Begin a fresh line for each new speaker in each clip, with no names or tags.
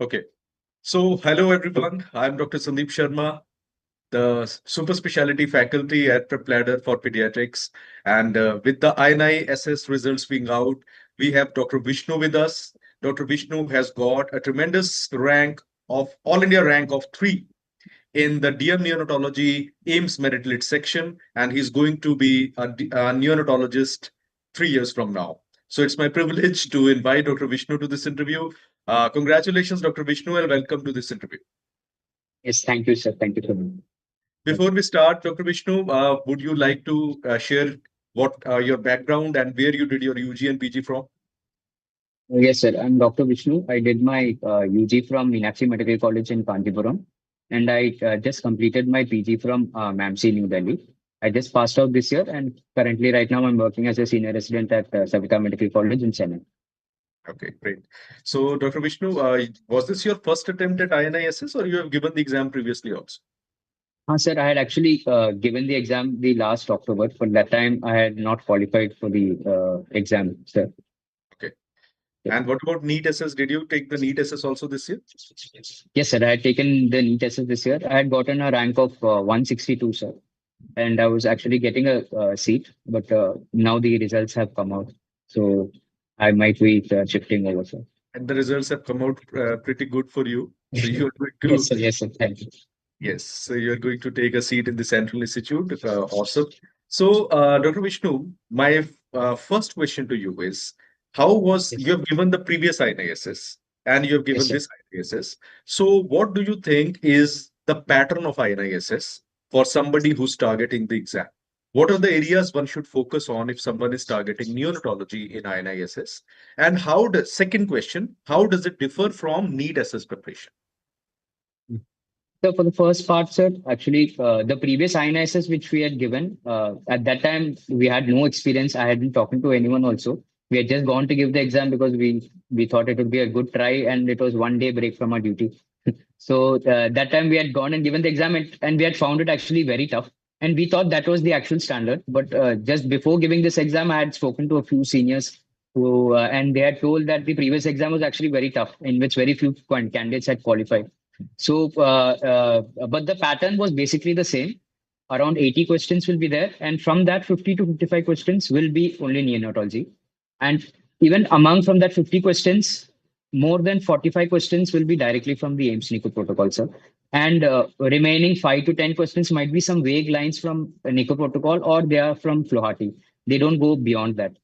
Okay. So, hello everyone. I'm Dr. Sandeep Sharma, the super specialty faculty at PrepLadder for pediatrics. And with the INI SS results being out, we have Dr. Vishnu with us. Dr. Vishnu has got a tremendous rank of All India rank of 3 in the DM Neonatology AIMS Merit Lit section, and he's going to be a neonatologist 3 years from now. So it's my privilege to invite Dr. Vishnu to this interview. Congratulations, Dr. Vishnu, and welcome to this interview.
Yes, thank you, sir. Thank you so much.
Before we start, Dr. Vishnu, would you like to share what your background and where you did your UG and PG from?
Yes, sir. I'm Dr. Vishnu. I did my UG from Meenakshi Medical College in Kanchipuram, and I just completed my PG from MAMC, New Delhi. I just passed out this year, and currently, right now, I'm working as a senior resident at Savita Medical College in Chennai.
Okay, great. So, Dr. Vishnu, was this your first attempt at INISS or you have given the exam previously also?
Sir, I had actually given the exam the last October. For that time, I had not qualified for the exam, sir.
Okay. And what about NEET SS? Did you take the NEET SS also this year?
Yes, sir. I had taken the NEET SS this year. I had gotten a rank of 162, sir. And I was actually getting a seat, but now the results have come out. So I might be shifting over, sir.
And the results have come out pretty good for you. So you're going to,
Yes, sir. Yes, sir. Thank you.
yes, so you're going to take a seat in the Central Institute. Awesome. So, Dr. Vishnu, my first question to you is, how was
Yes,
you have given the previous INISS and you have
yes,
given
sir.
this INISS. So, what do you think is the pattern of INISS for somebody who's targeting the exam? What are the areas one should focus on if someone is targeting neonatology in INISS? And second question, how does it differ from NEET SS preparation?
So for the first part, sir, actually, the previous INSS which we had given, at that time, we had no experience. I hadn't talking to anyone also. We had just gone to give the exam because we thought it would be a good try, and it was 1 day break from our duty. So that time we had gone and given the exam, and we had found it actually very tough. And we thought that was the actual standard. But just before giving this exam, I had spoken to a few seniors who, and they had told that the previous exam was actually very tough, in which very few candidates had qualified. So, but the pattern was basically the same. Around 80 questions will be there, and from that, 50 to 55 questions will be only neonatology. And even among from that 50 questions, more than 45 questions will be directly from the AIMS NICU protocol, sir. And remaining 5 to 10 questions might be some vague lines from NICU protocol, or they are from Flohati. They don't go beyond that.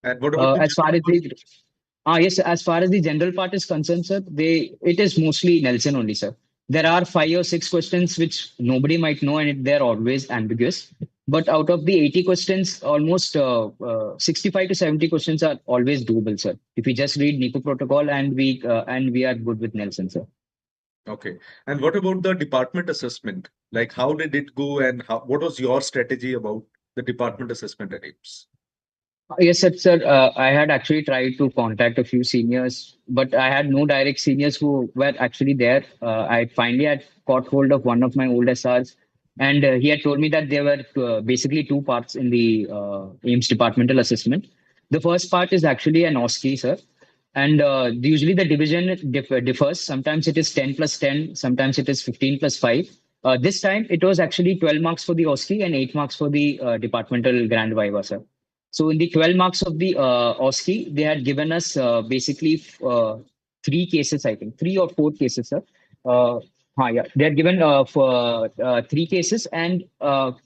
And what about the
As far
general
as
part?
the yes, as far as the general part is concerned, sir, it is mostly Nelson only, sir. There are 5 or 6 questions which nobody might know, and they're always ambiguous. But out of the 80 questions, almost 65 to 70 questions are always doable, sir. If we just read NICU protocol and we are good with Nelson, sir.
Okay. And what about the department assessment? Like, how did it go, and what was your strategy about the department assessment at AIMS?
Yes, sir. I had actually tried to contact a few seniors, but I had no direct seniors who were actually there. I finally had caught hold of one of my old SRs, and he had told me that there were basically two parts in the AIMS departmental assessment. The first part is actually an OSCE, sir, and usually the division differs. Sometimes it is 10 plus 10, sometimes it is 15 plus 5. This time it was actually 12 marks for the OSCE and 8 marks for the departmental grand viva, sir. So in the 12 marks of the OSCE, they had given us basically 3 cases, I think, 3 or 4 cases, sir. Yeah, they had given for 3 cases, and out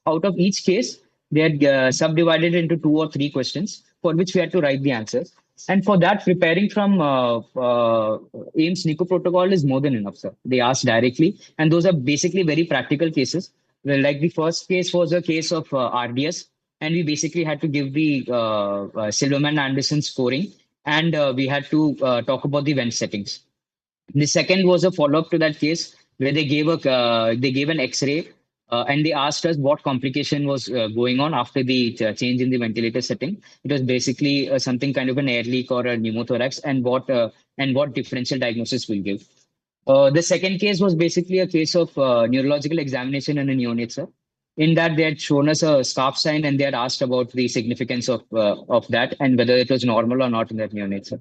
of each case, they had subdivided into 2 or 3 questions for which we had to write the answers. And for that, preparing from AIMS NICU protocol is more than enough, sir. They asked directly, and those are basically very practical cases. Well, like the first case was a case of RDS, and we basically had to give the Silverman Anderson scoring, and we had to talk about the vent settings. The second was a follow-up to that case where they gave an X-ray, and they asked us what complication was going on after the change in the ventilator setting. It was basically something kind of an air leak or a pneumothorax, and what differential diagnosis will give. The second case was basically a case of neurological examination in a neonate, sir. In that, they had shown us a scarf sign, and they had asked about the significance of that and whether it was normal or not in that neonate, sir.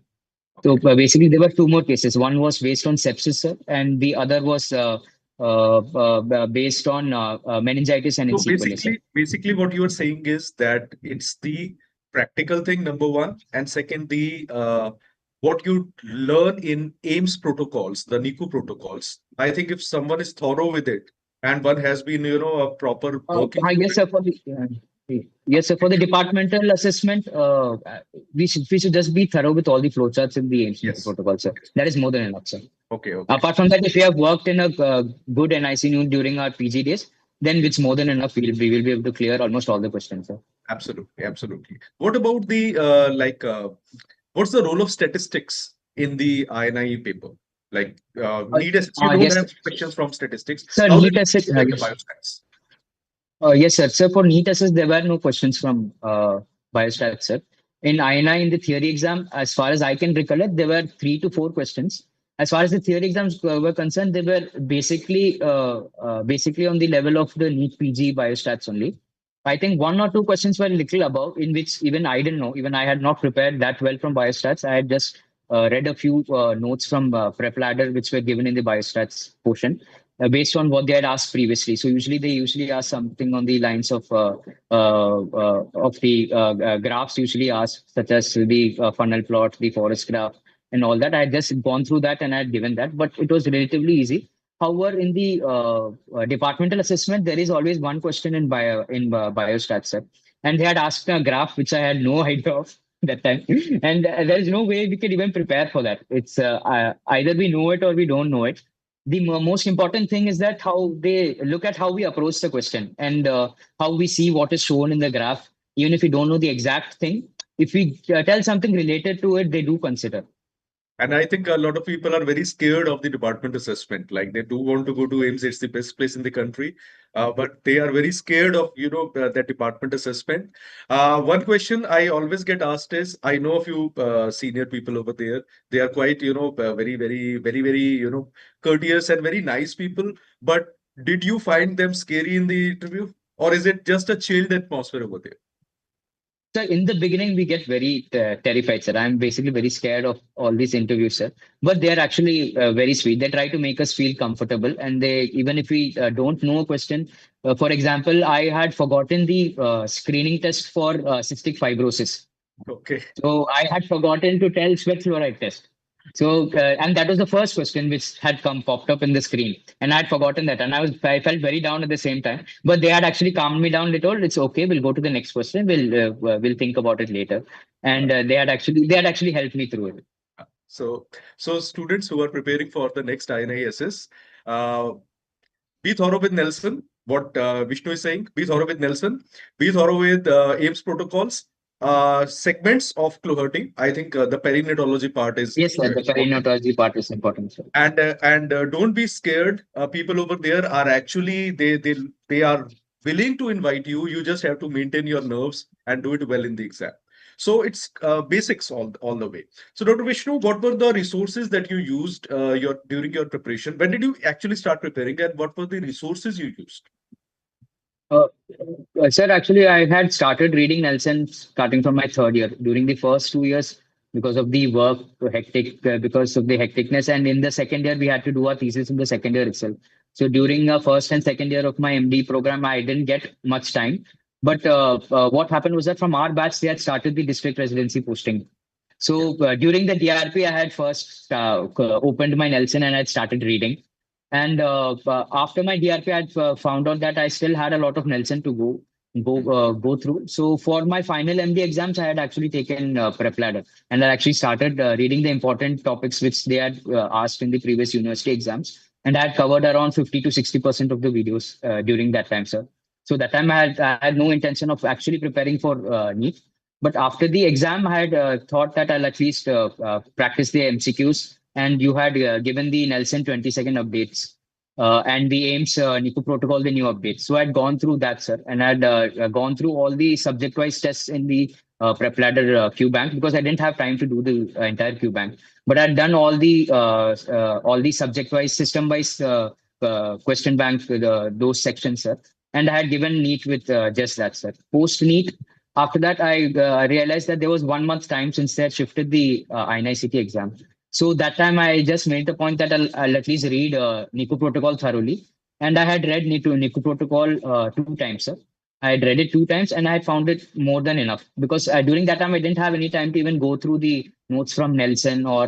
So
Okay.
basically, there were two more cases. One was based on sepsis, sir, and the other was based on meningitis and
So
encephalitis, sir.
basically, what you are saying is that it's the practical thing, number one, and second, the what you learn in AIMS protocols, the NICU protocols. I think if someone is thorough with it and one has been, a proper working through
Yes,
it.
sir. Yes, sir. For the departmental assessment, we should just be thorough with all the flowcharts in the AIMS
Yes.
protocol, sir.
Yes.
That is more than enough, sir.
Okay. Okay.
Apart from that, if we have worked in a good NIC unit during our PG days, then it's more than enough. We will be able to clear almost all the questions, sir.
Absolutely. Absolutely. What about the what's the role of statistics in the INI paper? Like need as you don't
Yes,
have questions from statistics.
sir.
How did
NEET
you
assess.
like the
Yes.
biostats?
Yes, sir. So for NEET SS, there were no questions from biostats, sir. In INI, in the theory exam, as far as I can recollect, there were 3 to 4 questions. As far as the theory exams were concerned, they were basically on the level of the NEET PG biostats only. I think 1 or 2 questions were a little above, in which even I didn't know. Even I had not prepared that well from biostats. I had just read a few notes from PrepLadder, which were given in the biostats portion based on what they had asked previously. So usually they usually ask something on the lines of the graphs usually asked, such as the funnel plot, the forest graph, and all that. I had just gone through that and I had given that, but it was relatively easy. However, in the departmental assessment, there is always one question in biostats, sir. And they had asked a graph which I had no idea of that time, and there is no way we could even prepare for that. It's either we know it or we don't know it. The most important thing is that how they look at how we approach the question and how we see what is shown in the graph. Even if we don't know the exact thing, if we tell something related to it, they do consider.
And I think a lot of people are very scared of the department assessment. Like they do want to go to AIMS, it's the best place in the country, but they are very scared of that department assessment. One question I always get asked is, I know a few senior people over there. They are quite very very courteous and very nice people. But did you find them scary in the interview, or is it just a chilled atmosphere over there?
So in the beginning, we get very terrified, sir. I'm basically very scared of all these interviews, sir. But they're actually very sweet. They try to make us feel comfortable, and they even if we don't know a question. For example, I had forgotten the screening test for cystic fibrosis.
Okay.
So I had forgotten to tell sweat fluoride test. So and that was the first question which had come popped up in the screen, and I had forgotten that, and I felt very down at the same time. But they had actually calmed me down. They told it's okay. We'll go to the next question. We'll think about it later, and they had actually helped me through it.
So, so students who are preparing for the next INISS, uh, be thorough with Nelson. What Vishnu is saying, be thorough with Nelson. Be thorough with AIMS protocols. Segments of Cluherty. I think the perinatology part is
Yes, sir. The
important.
perinatology part is important, sir.
And don't be scared. People over there are actually they are willing to invite you. You just have to maintain your nerves and do it well in the exam. So it's basics all the way. So Dr. Vishnu, what were the resources that you used your during your preparation? When did you actually start preparing, and what were the resources you used?
Uh, Sir, actually, I had started reading Nelson starting from my third year. During the first 2 years, because of the work hectic, because of the hecticness, and in the second year, we had to do our thesis in the second year itself. So during the first and second year of my MD program, I didn't get much time. But what happened was that from our batch, they had started the district residency posting.
Yeah.
So during the DRP, I had first opened my Nelson and I had started reading. And after my DRP, I had found out that I still had a lot of Nelson to go through. So for my final MD exams, I had actually taken PrepLadder, and I actually started reading the important topics which they had asked in the previous university exams, and I had covered around 50 to 60% of the videos during that time, sir. So that time I had no intention of actually preparing for NEET. But after the exam, I had thought that I'll at least practice the MCQs, and you had given the Nelson 20-second updates and the AIMS NICU protocol, the new updates. So I'd gone through that, sir, and I'd gone through all the subject-wise tests in the PrepLadder Q bank because I didn't have time to do the entire Q bank. But I'd done all the subject-wise, system-wise question bank, those sections, sir. And I had given NEET with just that, sir. Post NEET, after that, I realized that there was 1 month time since they had shifted the INICT exam. So that time I just made the point that I'll at least read NICU protocol thoroughly. And I had read NICU protocol 2 times, sir. I had read it 2 times and I had found it more than enough because during that time I didn't have any time to even go through the notes from Nelson or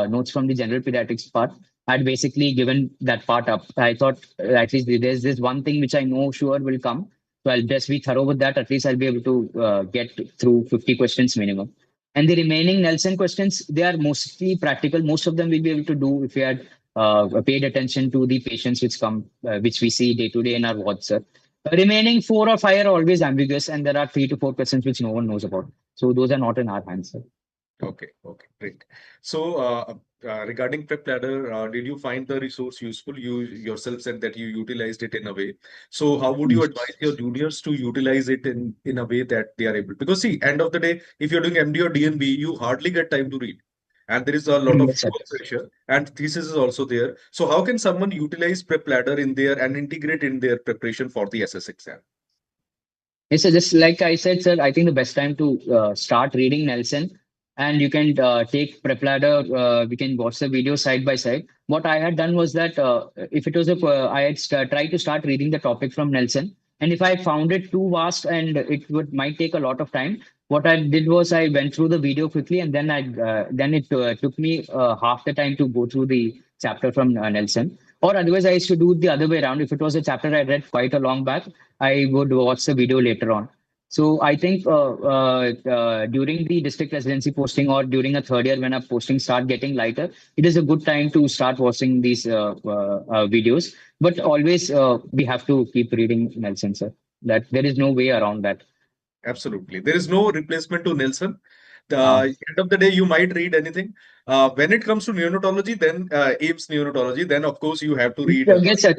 notes from the general pediatrics part. I'd basically given that part up. I thought at least there's this one thing which I know sure will come. So I'll just be thorough with that. At least I'll be able to get through 50 questions minimum. And the remaining Nelson questions, they are mostly practical. Most of them we'll be able to do if we had paid attention to the patients which come, which we see day to day in our wards, sir. Remaining 4 or 5 are always ambiguous, and there are 3 to 4 questions which no one knows about. So those are not in our hands, sir.
Okay, okay, great. So, regarding PrepLadder, did you find the resource useful? You yourself said that you utilized it in a way. So, how would you advise your juniors to utilize it in a way that they are able? Because see, end of the day, if you're doing MD or DNB, you hardly get time to read, and there is a lot of
Yes, sir.
work pressure, and thesis is also there. So, how can someone utilize PrepLadder in there and integrate in their preparation for the SS exam?
Yes, sir. Just like I said, sir, I think the best time to start reading Nelson, and you can take PrepLadder. We can watch the video side by side. What I had done was that if it was I had tried to start reading the topic from Nelson, and if I found it too vast and it would might take a lot of time, what I did was I went through the video quickly, and then it took me half the time to go through the chapter from Nelson. Or otherwise, I used to do it the other way around. If it was a chapter I read quite a long back, I would watch the video later on. So I think during the district residency posting or during a third year when a posting start getting lighter, it is a good time to start watching these videos. But always we have to keep reading Nelson, sir. That there is no way around that.
Absolutely. There is no replacement to Nelson.
Uh,
The end of the day, you might read anything. When it comes to neonatology, then AIMS neonatology, then of course you have to read.
Yes, sir.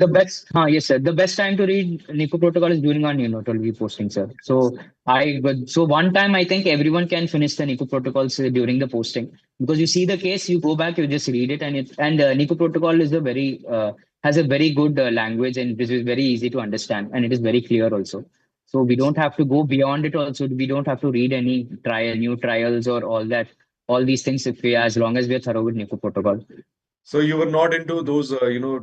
Yes, sir. The best time to read NICU protocol is during our neonatology posting, sir. So one time I think everyone can finish the NICU protocols during the posting because you see the case, you go back, you just read it, and NICU protocol is a very has a very good language and it is very easy to understand and it is very clear also. So we don't have to go beyond it. Also, we don't have to read any new trials or all that, all these things if we as long as we are thorough with NICU protocol.
So you were not into those,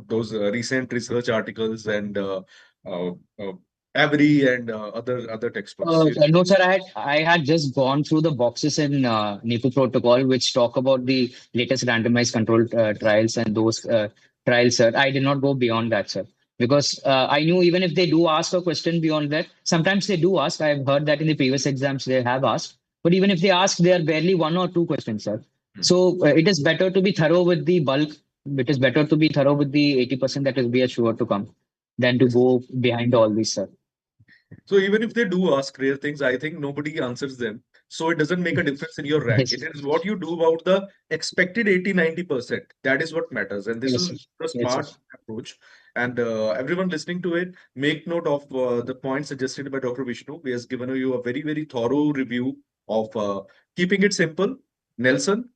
those recent research articles and uh, uh, Avery and other textbooks.
No, sir. I had just gone through the boxes in NIPU protocol, which talk about the latest randomized controlled trials and those trials, sir. I did not go beyond that, sir, because I knew even if they do ask a question beyond that, sometimes they do ask. I've heard that in the previous exams they have asked, but even if they ask, they are barely 1 or 2 questions, sir.
Hmm.
So it is better to be thorough with the bulk. It is better to be thorough with the 80% that is be assured to come than to
Yes.
go behind all these, sir.
So even if they do ask rare things, I think nobody answers them. So it doesn't make a difference in your rank. It
Yes,
is what you do about the expected 80-90%. That is what matters. And this
yes,
is
sir.
the
Yes, sir.
smart approach. And everyone listening to it, make note of the points suggested by Dr. Vishnu. He has given you a very, very thorough review of keeping it simple. Nelson,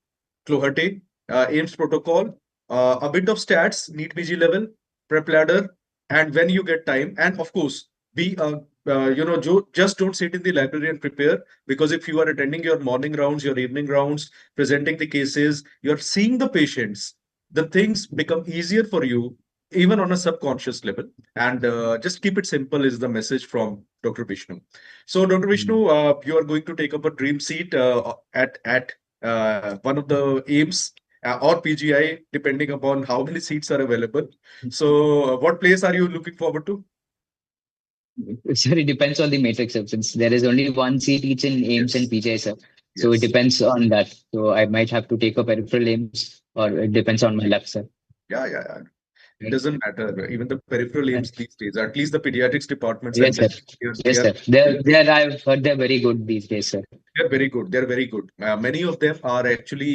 Cloherty, AIMS protocol, a bit of stats, NEET PG level, prep ladder, and when you get time. And of course, be just don't sit in the library and prepare, because if you are attending your morning rounds, your evening rounds, presenting the cases, you're seeing the patients, the things become easier for you even on a subconscious level. And just keep it simple is the message from Dr. Vishnu. So Dr. Vishnu, you are going to take up a dream seat at one of the aims or PGI, depending upon how many seats are available. So what place are you looking forward to?
Sir, it depends on the matrix since there is only one seat each in AIMS and
Yes.
PJ, sir. So it
Yes.
depends on that. So I might have to take a peripheral AIMS or it depends on my luck, sir.
Yeah, yeah, yeah. It
Right.
doesn't matter. Even the peripheral aims these days, at least the pediatrics departments and
Yes, sir.
they
Yes,
are
sir. I've heard they're very good these days, sir.
they're very good. They're very good. Many of them are actually,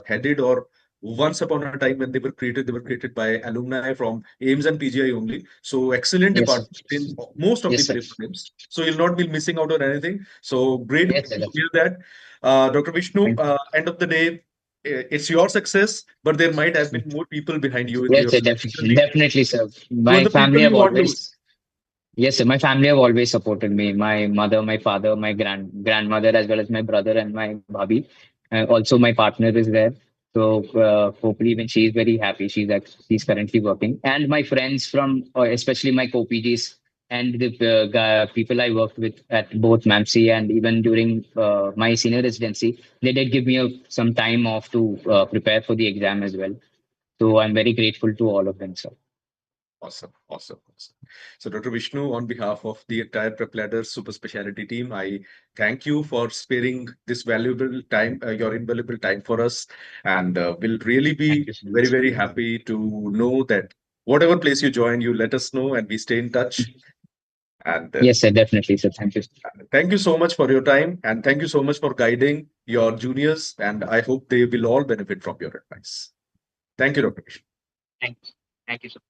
headed or once upon a time when they were created by alumni from AIMS and PGI only. So excellent
Yes, sir.
department in most of the
Yes, sir.
peripheral aims. So you'll not be missing out on anything. So great
Yes,
to
sir.
hear that. Dr. Vishnu, end of the day, it's your success, but there might have been more people behind you in
Yes,
your
sir.
journey.
Definitely, sir.
Who are
My
the people
family have
you want to
always Yes, sir. My family have always supported me. My mother, my father, my grandmother, as well as my brother and my bhabhi. Also, my partner is there. So hopefully, even she is very happy. She's currently working. And my friends from, especially my co-PGs and the people I worked with at both MAMC and even during my senior residency, they did give me some time off to prepare for the exam as well. So I'm very grateful to all of them, sir.
Awesome, awesome, awesome. So, Dr. Vishnu, on behalf of the entire PrepLadder super specialty team, I thank you for sparing this valuable time, your invaluable time for us, and we'll really
Thank
be
you so
very,
much.
very happy to know that whatever place you join, you let us know, and we stay in touch. And
Yes, sir. Definitely, sir. Thank you.
thank you so much for your time, and thank you so much for guiding your juniors. And I hope they will all benefit from your advice. Thank you, Dr. Vishnu.
Thank, thank you so